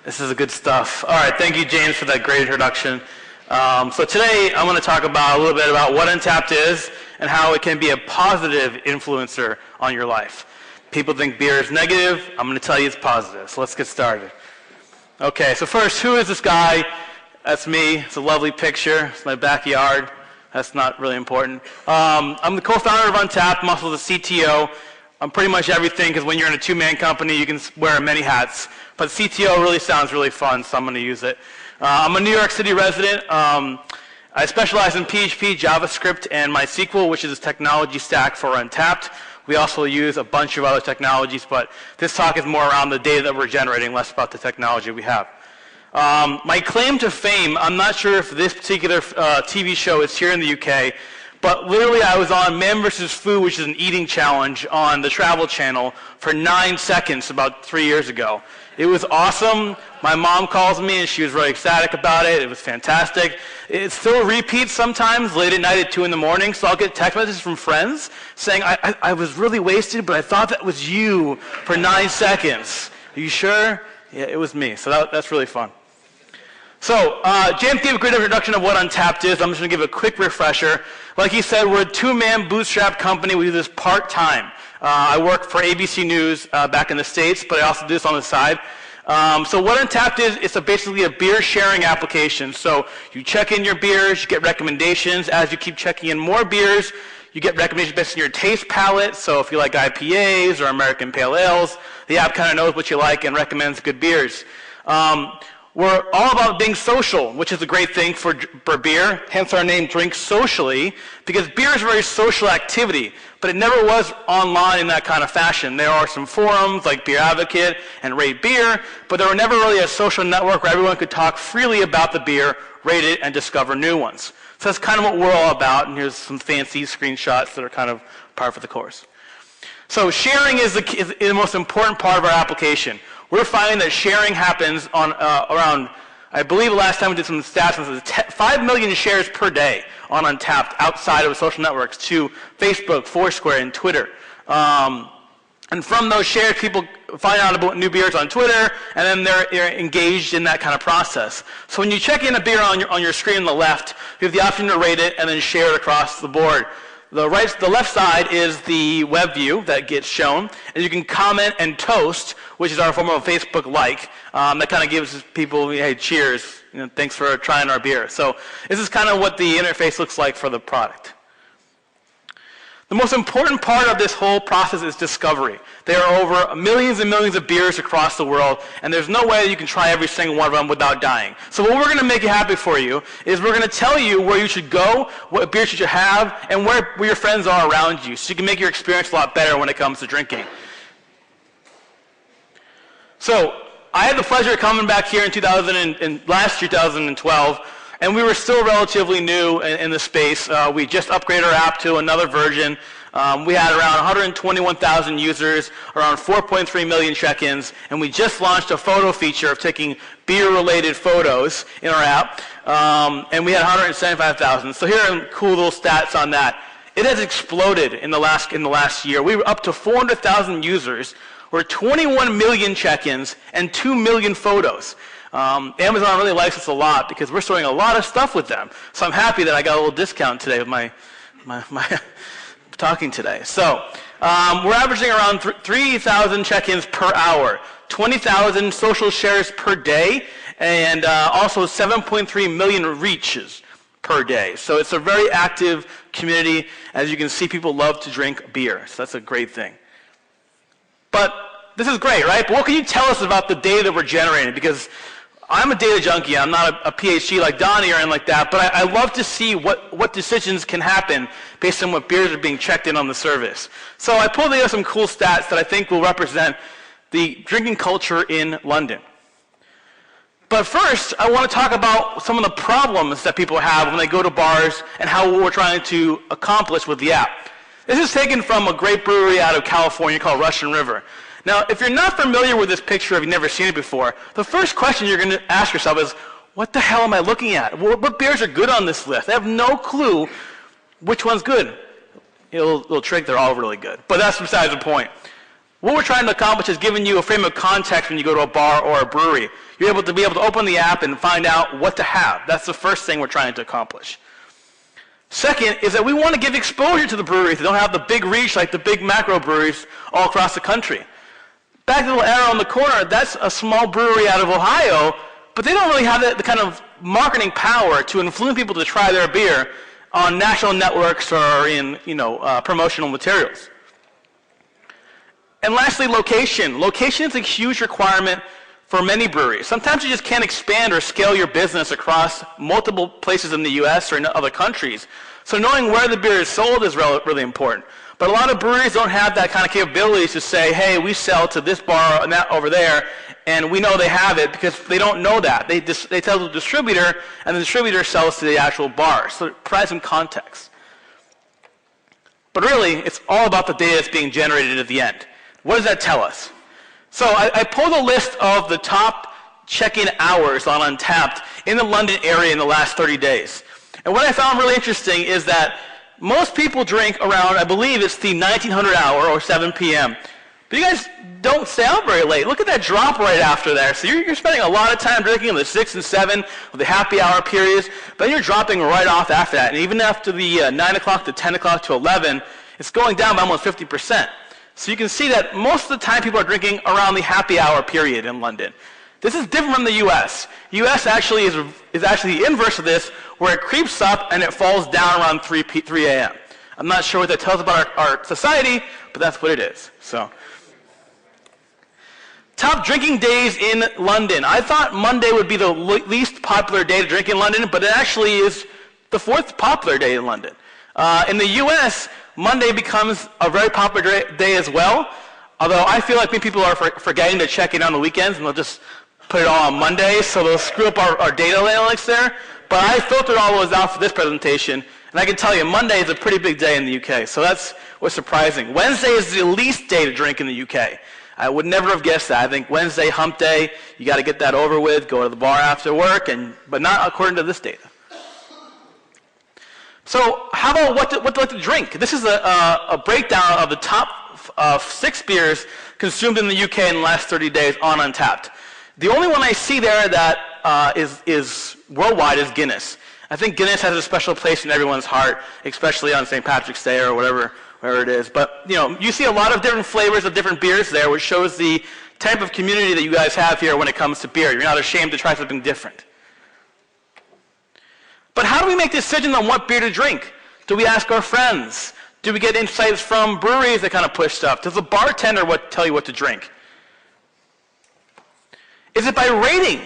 This is good stuff. All right, thank you, James, for that great introduction. So today I'm going to talk about a little bit about what Untappd is and how it can be a positive influencer on your life. People think beer is negative. I'm going to tell you it's positive. So let's get started. Okay, so first, who is this guy? That's me. It's a lovely picture. It's my backyard. That's not really important. I'm the co-founder of Untappd. I'm also the CTO. I'm pretty much everything, because when you're in a two-man company, you can wear many hats. But CTO really sounds really fun, so I'm going to use it. I'm a New York City resident. I specialize in PHP, JavaScript, and MySQL, which is a technology stack for Untappd. We also use a bunch of other technologies, but this talk is more around the data that we're generating, less about the technology we have. My claim to fame, I'm not sure if this particular TV show is here in the UK, but literally I was on Man vs. Food, which is an eating challenge on the Travel Channel for 9 seconds about 3 years ago. It was awesome. My mom calls me and she was really ecstatic about it. It was fantastic. It still repeats sometimes late at night at 2 in the morning, so I'll get text messages from friends saying, I was really wasted, but I thought that was you for 9 seconds. Are you sure? Yeah, it was me. So that's really fun. So, James gave a great introduction of what Untappd is. I'm just going to give a quick refresher. Like he said, we're a two-man bootstrap company. We do this part-time. I work for ABC News back in the States, but I also do this on the side. So what Untappd is, it's basically a beer sharing application. So you check in your beers, you get recommendations. As you keep checking in more beers, you get recommendations based on your taste palette. So if you like IPAs or American Pale Ales, the app kind of knows what you like and recommends good beers. We're all about being social, which is a great thing for beer, hence our name, Drink Socially, because beer is a very social activity, but it never was online in that kind of fashion. There are some forums like Beer Advocate and Rate Beer, but there were never really a social network where everyone could talk freely about the beer, rate it, and discover new ones. So that's kind of what we're all about, and here's some fancy screenshots that are kind of par for the course. So sharing is the most important part of our application. We're finding that sharing happens on around, I believe the last time we did some stats, it was 5 million shares per day on Untappd outside of social networks to Facebook, Foursquare, and Twitter. And from those shares, people find out about new beers on Twitter, and then they're engaged in that kind of process. So when you check in a beer on your screen on the left, you have the option to rate it and then share it across the board. The left side is the web view that gets shown, and you can comment and toast, which is our form of Facebook like. That kind of gives people, hey, cheers, thanks for trying our beer. So this is kind of what the interface looks like for the product. The most important part of this whole process is discovery. There are over millions and millions of beers across the world, and there's no way you can try every single one of them without dying. So what we're going to make it happy for you is we're going to tell you where you should go, what beers you should have, and where your friends are around you, so you can make your experience a lot better when it comes to drinking. So I had the pleasure of coming back here in last year, 2012, and we were still relatively new in the space. We just upgraded our app to another version. We had around 121,000 users, around 4.3 million check-ins, and we just launched a photo feature of taking beer-related photos in our app, and we had 175,000. So here are cool little stats on that. It has exploded in the last year. We were up to 400,000 users, we're 21 million check-ins, and 2 million photos. Amazon really likes us a lot because we're storing a lot of stuff with them. So I'm happy that I got a little discount today with my talking today. So we're averaging around 3,000 check-ins per hour, 20,000 social shares per day, and also 7.3 million reaches per day. So it's a very active community. As you can see, people love to drink beer. So that's a great thing. But this is great, right? But what can you tell us about the data that we're generating? Because I'm a data junkie. I'm not a PhD like Donnie or anything like that, but I love to see what decisions can happen based on what beers are being checked in on the service. So I pulled together some cool stats that I think will represent the drinking culture in London. But first, I want to talk about some of the problems that people have when they go to bars and how we're trying to accomplish with the app. This is taken from a great brewery out of California called Russian River. Now, if you're not familiar with this picture, if you've never seen it before, the first question you're going to ask yourself is, what the hell am I looking at? What beers are good on this list? I have no clue which one's good. Little trick, they're all really good. But that's besides the point. What we're trying to accomplish is giving you a frame of context when you go to a bar or a brewery. You're able to open the app and find out what to have. That's the first thing we're trying to accomplish. Second is that we want to give exposure to the breweries that don't have the big reach like the big macro breweries all across the country. Back to the little arrow in the corner, that's a small brewery out of Ohio, but they don't really have the kind of marketing power to influence people to try their beer on national networks or in promotional materials. And lastly, location. Location is a huge requirement for many breweries. Sometimes you just can't expand or scale your business across multiple places in the US or in other countries. So knowing where the beer is sold is really important. But a lot of breweries don't have that kind of capabilities to say, hey, we sell to this bar and that over there, and we know they have it, because they don't know that. They tell the distributor, and the distributor sells to the actual bar. So it provides some context. But really, it's all about the data that's being generated at the end. What does that tell us? So I pulled a list of the top check-in hours on Untappd in the London area in the last 30 days. And what I found really interesting is that most people drink around, I believe it's the 1900 hour or 7 p.m. But you guys don't stay out very late. Look at that drop right after there. So you're spending a lot of time drinking in the 6 and 7 with the happy hour periods, but then you're dropping right off after that. And even after the 9 o'clock to 10 o'clock to 11, it's going down by almost 50%. So you can see that most of the time people are drinking around the happy hour period in London. This is different from the US. US actually is actually the inverse of this, where it creeps up and it falls down around 3 a.m. I'm not sure what that tells about our society, but that's what it is. So, top drinking days in London. I thought Monday would be the least popular day to drink in London, but it actually is the 4th popular day in London. In the US, Monday becomes a very popular day as well, although I feel like many people are forgetting to check in on the weekends, and they'll just put it all on Monday, so they'll screw up our data analytics there. But I filtered all those out for this presentation, and I can tell you Monday is a pretty big day in the UK, so that's what's surprising. Wednesday is the least day to drink in the UK. I would never have guessed that. I think Wednesday, hump day, you got to get that over with, go to the bar after work, but not according to this data. So how about what to like to drink? This is a breakdown of the top 6 beers consumed in the UK in the last 30 days on Untappd. The only one I see there that is worldwide is Guinness. I think Guinness has a special place in everyone's heart, especially on St. Patrick's Day or whatever it is. But you see a lot of different flavors of different beers there, which shows the type of community that you guys have here when it comes to beer. You're not ashamed to try something different. But how do we make decisions on what beer to drink? Do we ask our friends? Do we get insights from breweries that kind of push stuff? Does the bartender tell you what to drink? Is it by rating?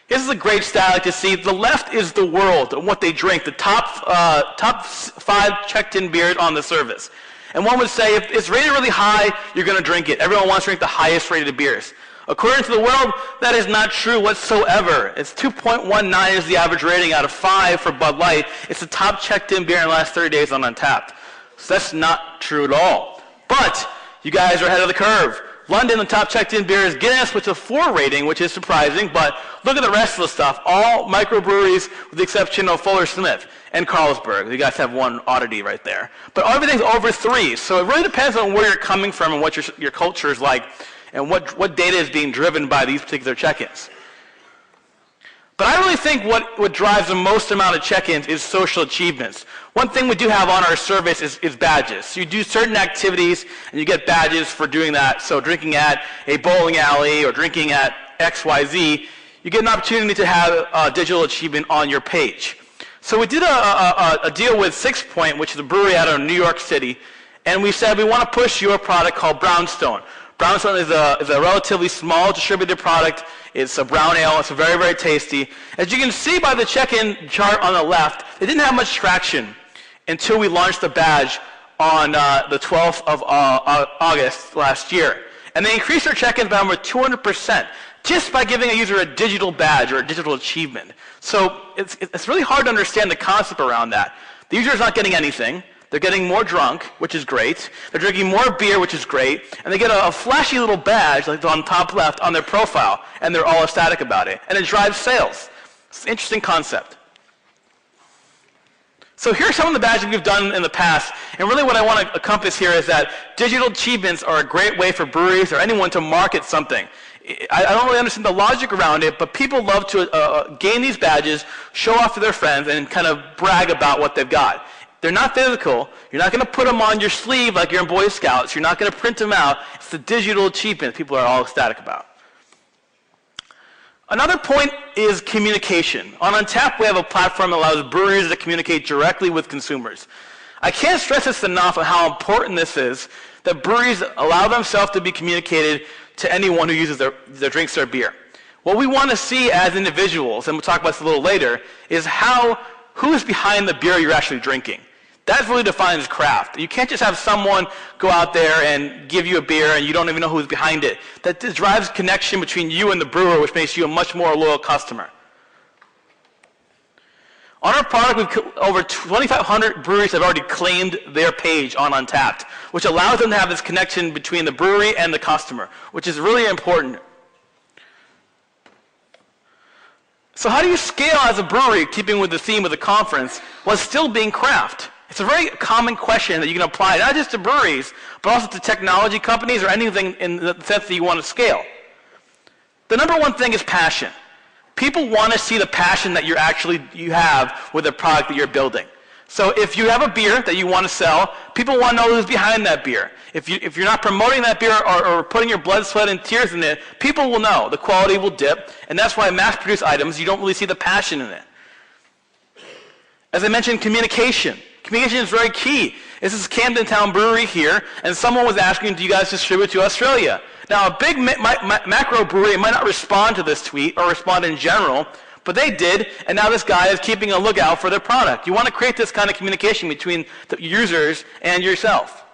This is a great stat I like to see. The left is the world and what they drink, the top 5 checked-in beers on the service. And one would say, if it's rated really high, you're going to drink it. Everyone wants to drink the highest rated beers. According to the world, that is not true whatsoever. It's 2.19 is the average rating out of 5 for Bud Light. It's the top checked-in beer in the last 30 days on Untappd. So that's not true at all. But you guys are ahead of the curve. London, the top checked-in beer is Guinness, which is a 4 rating, which is surprising. But look at the rest of the stuff. All microbreweries, with the exception of Fuller Smith and Carlsberg. You guys have one oddity right there. But everything's over 3. So it really depends on where you're coming from and what your culture is like, and what data is being driven by these particular check-ins. But I really think what drives the most amount of check-ins is social achievements. One thing we do have on our service is badges. So you do certain activities, and you get badges for doing that. So drinking at a bowling alley or drinking at XYZ, you get an opportunity to have a digital achievement on your page. So we did a deal with 6 Point, which is a brewery out of New York City, and we said we want to push your product called Brownstone. Brownstone is a relatively small distributed product. It's a brown ale. It's very, very tasty. As you can see by the check-in chart on the left, it didn't have much traction until we launched the badge on the 12th of August last year. And they increased their check-ins by over 200% just by giving a user a digital badge or a digital achievement. So it's really hard to understand the concept around that. The user is not getting anything. They're getting more drunk, which is great. They're drinking more beer, which is great. And they get a flashy little badge, like on top left, on their profile. And they're all ecstatic about it. And it drives sales. It's an interesting concept. So here's some of the badges we've done in the past, and really what I want to encompass here is that digital achievements are a great way for breweries or anyone to market something. I don't really understand the logic around it, but people love to gain these badges, show off to their friends, and kind of brag about what they've got. They're not physical. You're not going to put them on your sleeve like you're in Boy Scouts. You're not going to print them out. It's the digital achievement people are all ecstatic about. Another point is communication. On Untappd, we have a platform that allows breweries to communicate directly with consumers. I can't stress this enough on how important this is, that breweries allow themselves to be communicated to anyone who uses their drinks their beer. What we want to see as individuals, and we'll talk about this a little later, is who's behind the beer you're actually drinking. That really defines craft. You can't just have someone go out there and give you a beer and you don't even know who's behind it. That drives connection between you and the brewer, which makes you a much more loyal customer. On our product, over 2,500 breweries have already claimed their page on Untappd, which allows them to have this connection between the brewery and the customer, which is really important. So how do you scale as a brewery, keeping with the theme of the conference, while still being craft? It's a very common question that you can apply not just to breweries, but also to technology companies or anything in the sense that you want to scale. The number one thing is passion. People want to see the passion that you have with the product that you're building. So if you have a beer that you want to sell, people want to know who's behind that beer. If you're not promoting that beer or putting your blood, sweat, and tears in it, people will know. The quality will dip, and that's why mass-produced items, you don't really see the passion in it. As I mentioned, communication. Communication is very key. This is Camden Town Brewery here, and someone was asking, do you guys distribute to Australia? Now, a big macro brewery might not respond to this tweet or respond in general, but they did, and now this guy is keeping a lookout for their product. You want to create this kind of communication between the users and yourself.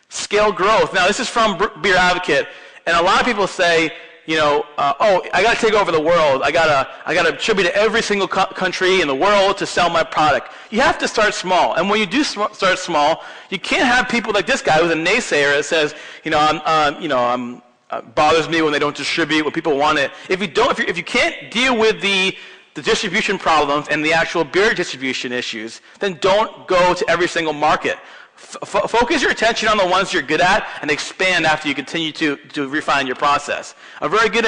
Scale growth. Now, this is from Beer Advocate, and a lot of people say, oh, I got to take over the world. I got to distribute to every single country in the world to sell my product. You have to start small, and when you do start small, you can't have people like this guy who's a naysayer that says, bothers me when they don't distribute what people want it. If you can't deal with the distribution problems and the actual beer distribution issues, then don't go to every single market. Focus your attention on the ones you're good at and expand after you continue to refine your process. A very good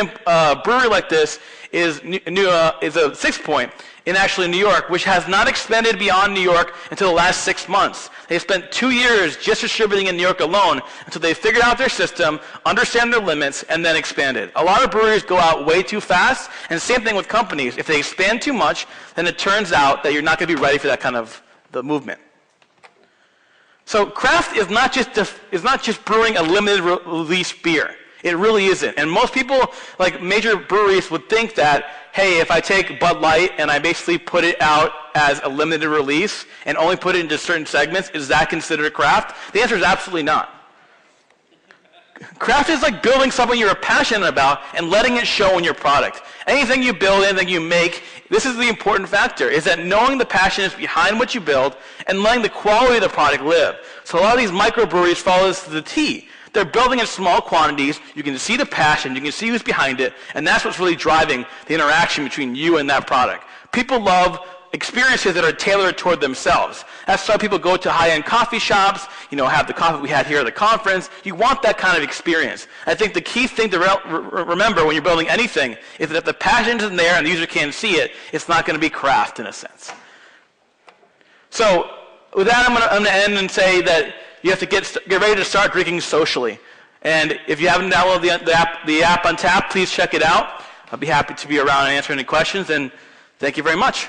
brewery like this is a 6 Point in actually New York, which has not expanded beyond New York until the last 6 months. They spent 2 years just distributing in New York alone until they figured out their system, understand their limits, and then expanded. A lot of breweries go out way too fast, and same thing with companies. If they expand too much, then it turns out that you're not going to be ready for that kind of the movement. So craft is not just brewing a limited release beer. It really isn't. And most people, like major breweries, would think that, hey, if I take Bud Light and I basically put it out as a limited release and only put it into certain segments, is that considered craft? The answer is absolutely not. Craft is like building something you're passionate about and letting it show in your product. Anything you build, anything you make, this is the important factor, is that knowing the passion is behind what you build and letting the quality of the product live. So a lot of these microbreweries follow this to the T. They're building in small quantities, you can see the passion, you can see who's behind it, and that's what's really driving the interaction between you and that product. People love experiences that are tailored toward themselves. That's why people go to high-end coffee shops, have the coffee we had here at the conference. You want that kind of experience. I think the key thing to remember when you're building anything is that if the passion isn't there and the user can't see it, it's not going to be craft in a sense. So with that, I'm going to end and say that you have to get ready to start drinking socially. And if you haven't downloaded the app Untappd, please check it out. I'll be happy to be around and answer any questions, and thank you very much.